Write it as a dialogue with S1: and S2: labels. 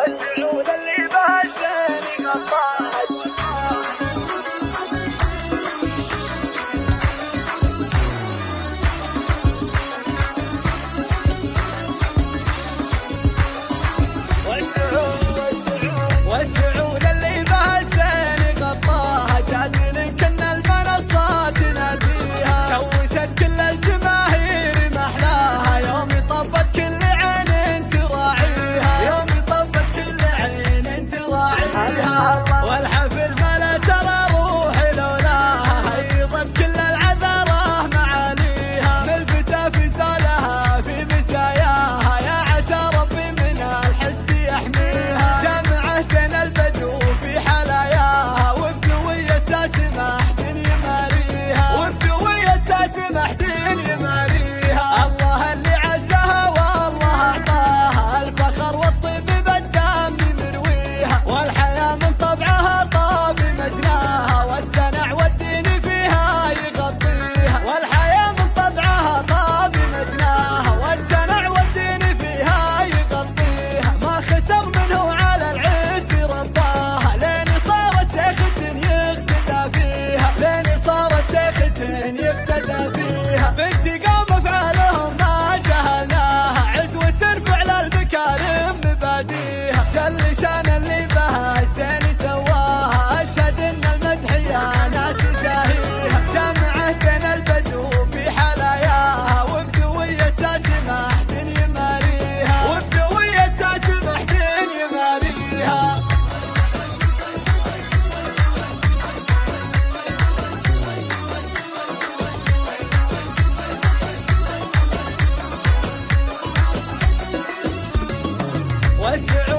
S1: والسعود اللي بهالزين قطعت والسعود اللي بهالزين قطعها جادل كن المنصات ناديها شوشت كل الجماهير محلاها يوم طبت كل عين تراعيها يوم طبت كل عين تراعيها والحفل فلا ترى روحي لولاها هيضت كل العذره معاليها ملفتة في سالها في مساياها يا عسى ربي من الحسد يحميها جمع سن البدو في حلاياها وبدوية ساس محدن يماريها وبدوية ساس محدن يماريها الله اللي عزها والله اعطاها الفخر والطيب بالدم مرويها والحياة من طبعها طاب مجناها والسنع والدين فيها يغطيها والحياة من طبعها طاب مجناها والسنع والدين فيها يغطيها ما خسر منه على العز رباها لين صارت شيخة يقتدى فيها لين صارت شيخة يقتدى فيها بانتقام افعالهم ما جهلناها عزوة ترفع للمكارم مباديها جل شان اللي بها الزين سواها اشهد ان المدح يا ناس ساهيها جمع سن البدو في حلاياها وبدوية ساس محدن يماريها وبدوية ساس محدن يماريها والسعود